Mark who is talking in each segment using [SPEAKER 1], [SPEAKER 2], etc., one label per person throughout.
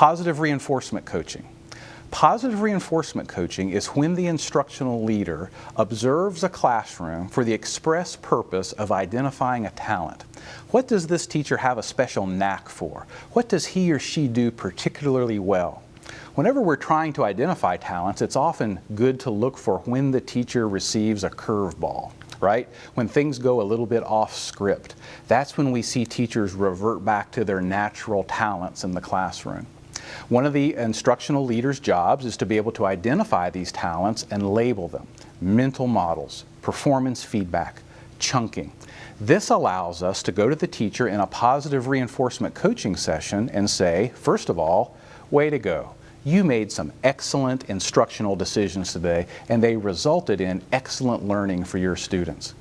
[SPEAKER 1] Positive reinforcement coaching. Positive reinforcement coaching is when the instructional leader observes a classroom for the express purpose of identifying a talent. What does this teacher have a special knack for? What does he or she do particularly well? Whenever we're trying to identify talents, it's often good to look for when the teacher receives a curveball, right? When things go a little bit off script. That's when we see teachers revert back to their natural talents in the classroom. One of the instructional leader's jobs is to be able to identify these talents and label them. Mental models, performance feedback, chunking. This allows us to go to the teacher in a positive reinforcement coaching session and say, first of all, way to go. You made some excellent instructional decisions today, and they resulted in excellent learning for your students.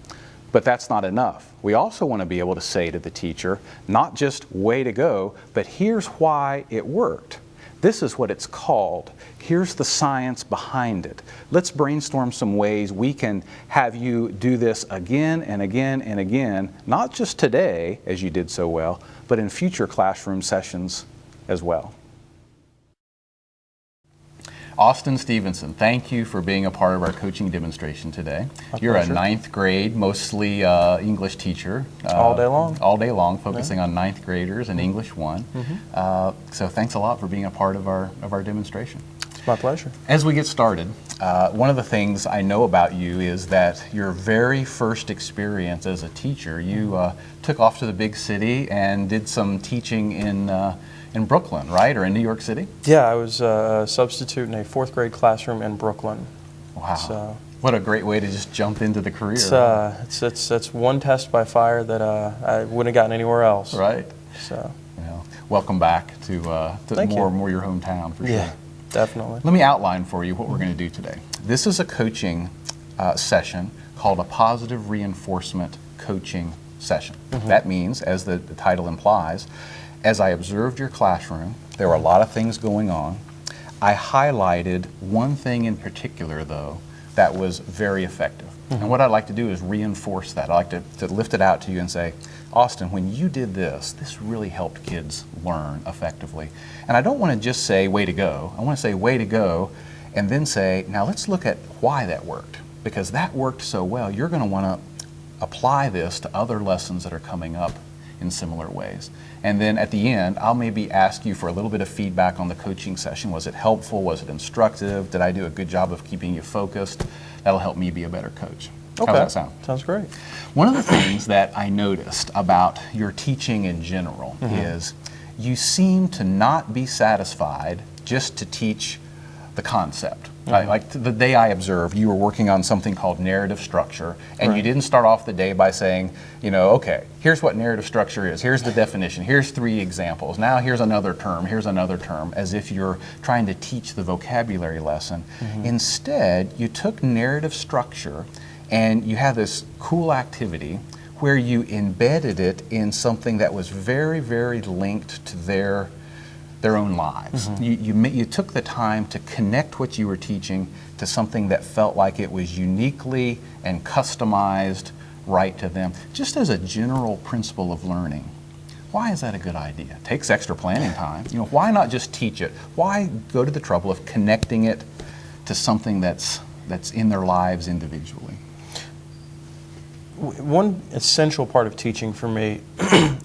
[SPEAKER 1] But that's not enough. We also want to be able to say to the teacher, not just way to go, but here's why it worked. This is what it's called. Here's the science behind it. Let's brainstorm some ways we can have you do this again and again and again, not just today, as you did so well, but in future classroom sessions as well. Austin Stevenson, thank you for being a part of our coaching demonstration today. You're a ninth grade, mostly English teacher.
[SPEAKER 2] All day long.
[SPEAKER 1] All day long, focusing on ninth graders and English 1. So thanks a lot for being a part of our demonstration.
[SPEAKER 2] It's my pleasure.
[SPEAKER 1] As we get started, one of the things I know about you is that your very first experience as a teacher, you took off to the big city and did some teaching in Brooklyn, right? Or in New York City?
[SPEAKER 2] Yeah, I was a substitute in a 4th grade classroom in Brooklyn.
[SPEAKER 1] Wow.
[SPEAKER 2] So,
[SPEAKER 1] what a great way to just jump into the career.
[SPEAKER 2] It's one test by fire that I wouldn't have gotten anywhere else.
[SPEAKER 1] Right.
[SPEAKER 2] So.
[SPEAKER 1] Well, welcome back to more your hometown for sure.
[SPEAKER 2] Yeah, definitely.
[SPEAKER 1] Let me outline for you what we're going to do today. This is a coaching session called a positive reinforcement coaching session. That means, as the title implies, as I observed your classroom, there were a lot of things going on. I highlighted one thing in particular, though, that was very effective. And what I'd like to do is reinforce that. I'd like to lift it out to you and say, Austin, when you did this, this really helped kids learn effectively. And I don't want to just say, way to go. I want to say, way to go, and then say, now let's look at why that worked. Because that worked so well, you're going to want to apply this to other lessons that are coming up in similar ways. And then at the end, I'll maybe ask you for a little bit of feedback on the coaching session. Was it helpful? Was it instructive? Did I do a good job of keeping you focused? That'll help me be a better coach.
[SPEAKER 2] Okay.
[SPEAKER 1] How does that sound?
[SPEAKER 2] Sounds great.
[SPEAKER 1] One of the things that I noticed about your teaching in general is you seem to not be satisfied just to teach the concept. Like the day I observed, you were working on something called narrative structure, and you didn't start off the day by saying, okay, here's what narrative structure is, here's the definition, here's 3 examples, now here's another term, as if you're trying to teach the vocabulary lesson. Instead, you took narrative structure and you had this cool activity where you embedded it in something that was very, very linked to their own lives. You took the time to connect what you were teaching to something that felt like it was uniquely and customized right to them, just as a general principle of learning. Why is that a good idea? It takes extra planning time. Why not just teach it? Why go to the trouble of connecting it to something that's in their lives individually?
[SPEAKER 2] One essential part of teaching for me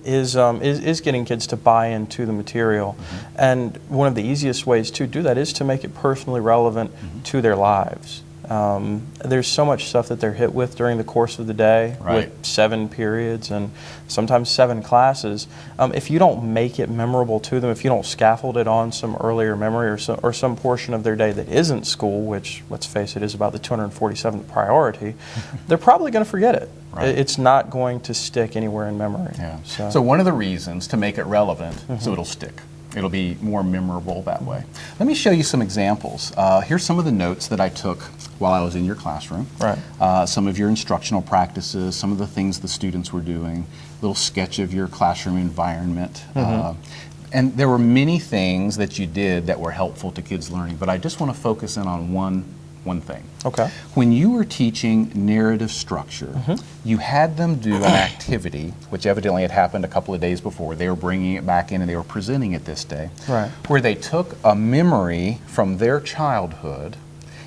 [SPEAKER 2] is getting kids to buy into the material. And one of the easiest ways to do that is to make it personally relevant to their lives. There's so much stuff that they're hit with during the course of the day, with 7 periods and sometimes 7 classes. If you don't make it memorable to them, if you don't scaffold it on some earlier memory or some portion of their day that isn't school, which, let's face it, is about the 247th priority, they're probably going to forget it. It's not going to stick anywhere in memory.
[SPEAKER 1] So one of the reasons to make it relevant so it'll stick. It'll be more memorable that way. Let me show you some examples. Here's some of the notes that I took while I was in your classroom. Some of your instructional practices, some of the things the students were doing, a little sketch of your classroom environment. And there were many things that you did that were helpful to kids learning, but I just want to focus in on one one thing.
[SPEAKER 2] Okay.
[SPEAKER 1] When you were teaching narrative structure, you had them do an activity, which evidently had happened a couple of days before. They were bringing it back in and they were presenting it this day.
[SPEAKER 2] Right.
[SPEAKER 1] Where they took a memory from their childhood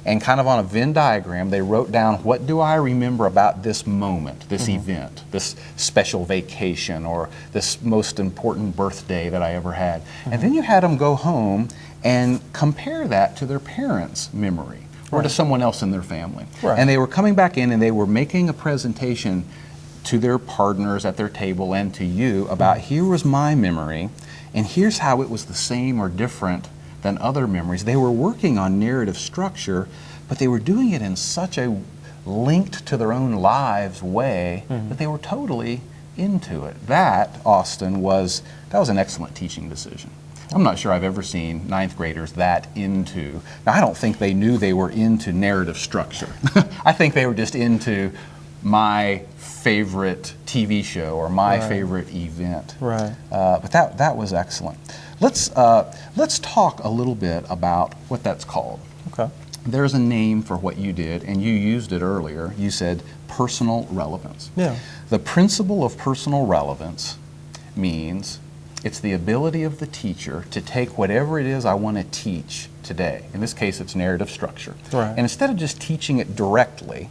[SPEAKER 1] and kind of on a Venn diagram, they wrote down, what do I remember about this moment, this event, this special vacation, or this most important birthday that I ever had. And then you had them go home and compare that to their parents' memory or to someone else in their family.
[SPEAKER 2] Right.
[SPEAKER 1] And they were coming back in and they were making a presentation to their partners at their table and to you about, here was my memory and here's how it was the same or different than other memories. They were working on narrative structure, but they were doing it in such a linked to their own lives way that they were totally into it. That, Austin, was an excellent teaching decision. I'm not sure I've ever seen ninth graders that into. Now, I don't think they knew they were into narrative structure. I think they were just into my favorite TV show or my favorite event.
[SPEAKER 2] Right.
[SPEAKER 1] But that was excellent. Let's talk a little bit about what that's called.
[SPEAKER 2] Okay.
[SPEAKER 1] There's a name for what you did, and you used it earlier. You said personal relevance.
[SPEAKER 2] Yeah.
[SPEAKER 1] The principle of personal relevance means it's the ability of the teacher to take whatever it is I want to teach today. In this case, it's narrative structure.
[SPEAKER 2] Right.
[SPEAKER 1] And instead of just teaching it directly,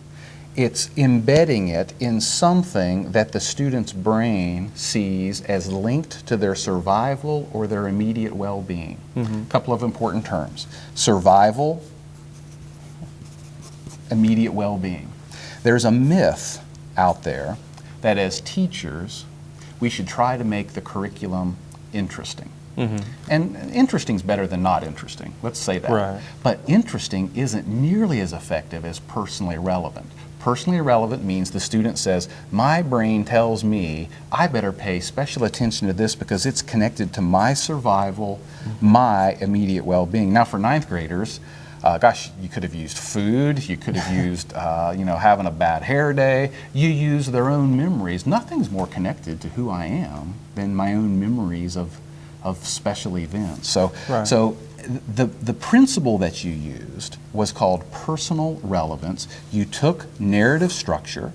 [SPEAKER 1] it's embedding it in something that the student's brain sees as linked to their survival or their immediate well-being. A couple of important terms. Survival, immediate well-being. There's a myth out there that as teachers, we should try to make the curriculum interesting. And interesting is better than not interesting, let's say that.
[SPEAKER 2] Right.
[SPEAKER 1] But interesting isn't nearly as effective as personally relevant. Personally relevant means the student says, my brain tells me I better pay special attention to this because it's connected to my survival, my immediate well-being. Now for ninth graders, gosh, you could have used food, you could have used, having a bad hair day. You use their own memories. Nothing's more connected to who I am than my own memories of special events. So, the principle that you used was called personal relevance. You took narrative structure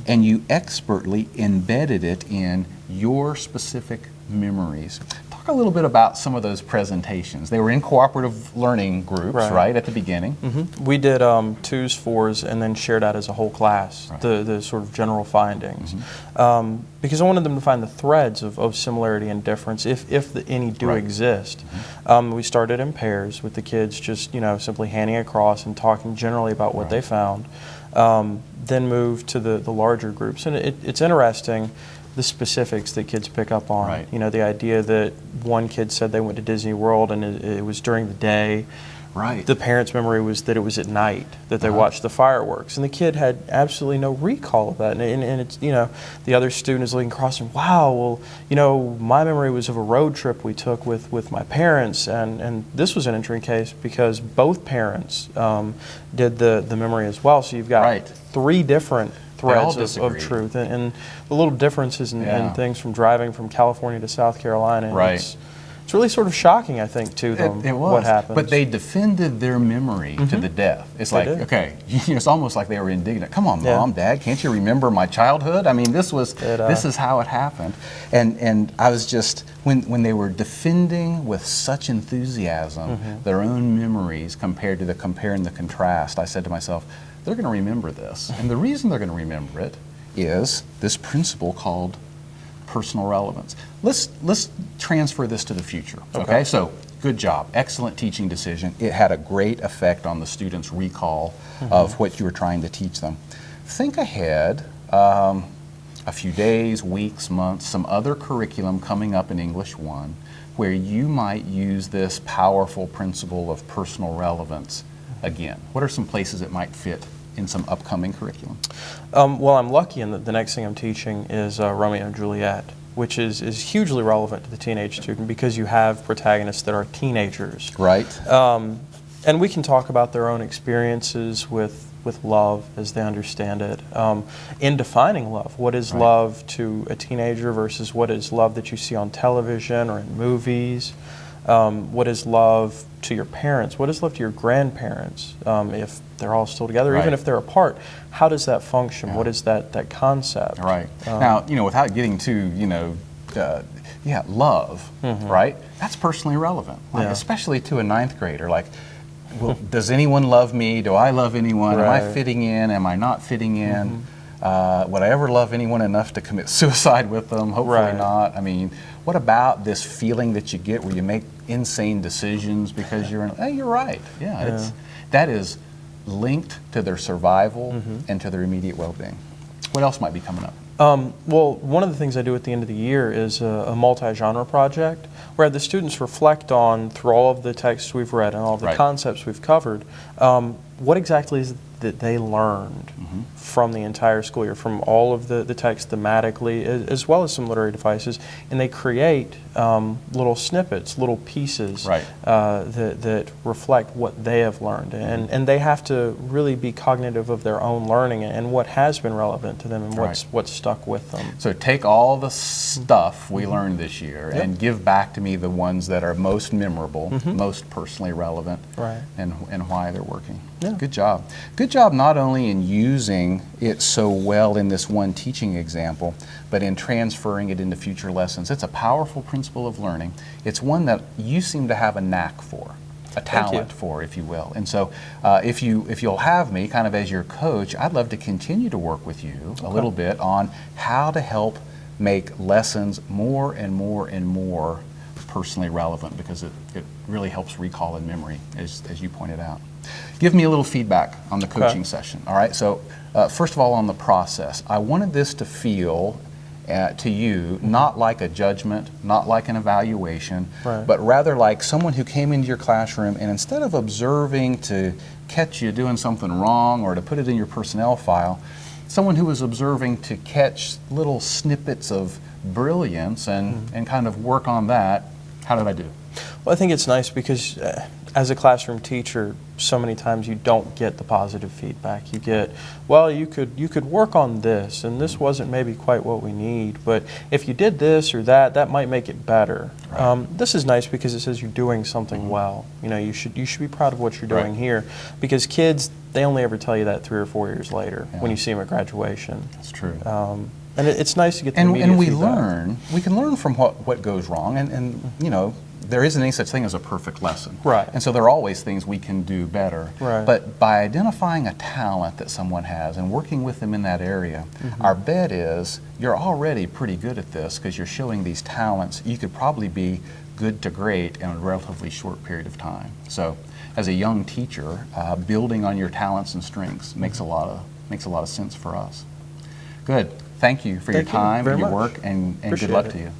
[SPEAKER 1] and you expertly embedded it in your specific memories. Talk a little bit about some of those presentations. They were in cooperative learning groups, right, at the beginning?
[SPEAKER 2] We did 2s, 4s, and then shared out as a whole class, the sort of general findings. Because I wanted them to find the threads of similarity and difference, if any do exist. We started in pairs with the kids just, simply handing across and talking generally about what they found. Then moved to the larger groups. And it's interesting, the specifics that kids pick up on.
[SPEAKER 1] Right.
[SPEAKER 2] The idea that one kid said they went to Disney World and it was during the day.
[SPEAKER 1] Right.
[SPEAKER 2] The parents' memory was that it was at night that they watched the fireworks, and the kid had absolutely no recall of that. And it's the other student is looking across and, wow, well, my memory was of a road trip we took with my parents, and this was an interesting case because both parents did the memory as well. So you've got 3 different threads of truth, and the little differences in things from driving from California to South Carolina. And it's really sort of shocking, I think, to them what happens.
[SPEAKER 1] But they defended their memory to the death. It's like, okay, it's almost like they were indignant. Come on, Mom, Dad, can't you remember my childhood? I mean, this is how it happened. And I was just, when they were defending with such enthusiasm their own memories compared to the compare and the contrast, I said to myself, they're going to remember this. And the reason they're going to remember it is this principle called personal relevance. Let's transfer this to the future. Okay? So, good job. Excellent teaching decision. It had a great effect on the students' recall of what you were trying to teach them. Think ahead, a few days, weeks, months, some other curriculum coming up in English 1 where you might use this powerful principle of personal relevance again. What are some places it might fit in some upcoming curriculum?
[SPEAKER 2] Well, I'm lucky in that the next thing I'm teaching is Romeo and Juliet, which is hugely relevant to the teenage student because you have protagonists that are teenagers.
[SPEAKER 1] Right.
[SPEAKER 2] And we can talk about their own experiences with love as they understand it. In defining love, what is love to a teenager versus what is love that you see on television or in movies? What is love to your parents? What is love to your grandparents? If they're all still together,
[SPEAKER 1] Right.
[SPEAKER 2] even if they're apart, how does that function?
[SPEAKER 1] Yeah.
[SPEAKER 2] What is that concept?
[SPEAKER 1] Right. Now, without getting to, love, right? That's personally relevant, like,
[SPEAKER 2] Yeah.
[SPEAKER 1] especially to a ninth grader. Like, well, does anyone love me? Do I love anyone? Am I
[SPEAKER 2] Right.
[SPEAKER 1] fitting in? Am I not fitting in? Would I ever love anyone enough to commit suicide with them? Hopefully
[SPEAKER 2] Right.
[SPEAKER 1] not. I mean, what about this feeling that you get where you make insane decisions because you're right. Yeah, that is linked to their survival and to their immediate well-being. What else might be coming up?
[SPEAKER 2] Well, one of the things I do at the end of the year is a multi-genre project where the students reflect on, through all of the texts we've read and all of the
[SPEAKER 1] Right.
[SPEAKER 2] concepts we've covered, what exactly is it that they learned from the entire school year, from all of the text thematically, as well as some literary devices, and they create little snippets, little pieces
[SPEAKER 1] Right.
[SPEAKER 2] that reflect what they have learned. And they have to really be cognitive of their own learning and what has been relevant to them and what's stuck with them.
[SPEAKER 1] So take all the stuff we learned this year and give back to me the ones that are most memorable, most personally relevant,
[SPEAKER 2] Right.
[SPEAKER 1] and why they're working.
[SPEAKER 2] Yeah.
[SPEAKER 1] Good job. Good job not only in using it so well in this one teaching example, but in transferring it into future lessons. It's a powerful principle of learning. It's one that you seem to have a knack for, a talent for, if you will. And so if you'll have me kind of as your coach, I'd love to continue to work with you a little bit on how to help make lessons more and more and more personally relevant, because it really helps recall and memory, as you pointed out. Give me a little feedback on the coaching session. All right, so first of all, on the process, I wanted this to feel to you not like a judgment, not like an evaluation,
[SPEAKER 2] Right.
[SPEAKER 1] but rather like someone who came into your classroom and instead of observing to catch you doing something wrong or to put it in your personnel file, someone who was observing to catch little snippets of brilliance and kind of work on that. How did I do?
[SPEAKER 2] Well, I think it's nice because as a classroom teacher, so many times you don't get the positive feedback. You get, well, you could work on this, and this wasn't maybe quite what we need, but if you did this or that might make it better.
[SPEAKER 1] Right.
[SPEAKER 2] This is nice because it says you're doing something well. You should be proud of what you're doing
[SPEAKER 1] Right.
[SPEAKER 2] here, because kids, they only ever tell you that 3 or 4 years later when you see them at graduation.
[SPEAKER 1] That's true.
[SPEAKER 2] And it's nice to get the
[SPEAKER 1] And
[SPEAKER 2] immediate
[SPEAKER 1] we
[SPEAKER 2] feedback.
[SPEAKER 1] we can learn from what goes wrong, and there isn't any such thing as a perfect lesson.
[SPEAKER 2] Right.
[SPEAKER 1] And so there are always things we can do better.
[SPEAKER 2] Right.
[SPEAKER 1] But by identifying a talent that someone has and working with them in that area, our bet is you're already pretty good at this because you're showing these talents. You could probably be good to great in a relatively short period of time. So as a young teacher, building on your talents and strengths makes a lot of sense for us. Good. Thank you for your
[SPEAKER 2] Thank you
[SPEAKER 1] time
[SPEAKER 2] very
[SPEAKER 1] and your
[SPEAKER 2] much.
[SPEAKER 1] work, and good
[SPEAKER 2] Appreciate
[SPEAKER 1] luck
[SPEAKER 2] it.
[SPEAKER 1] to you.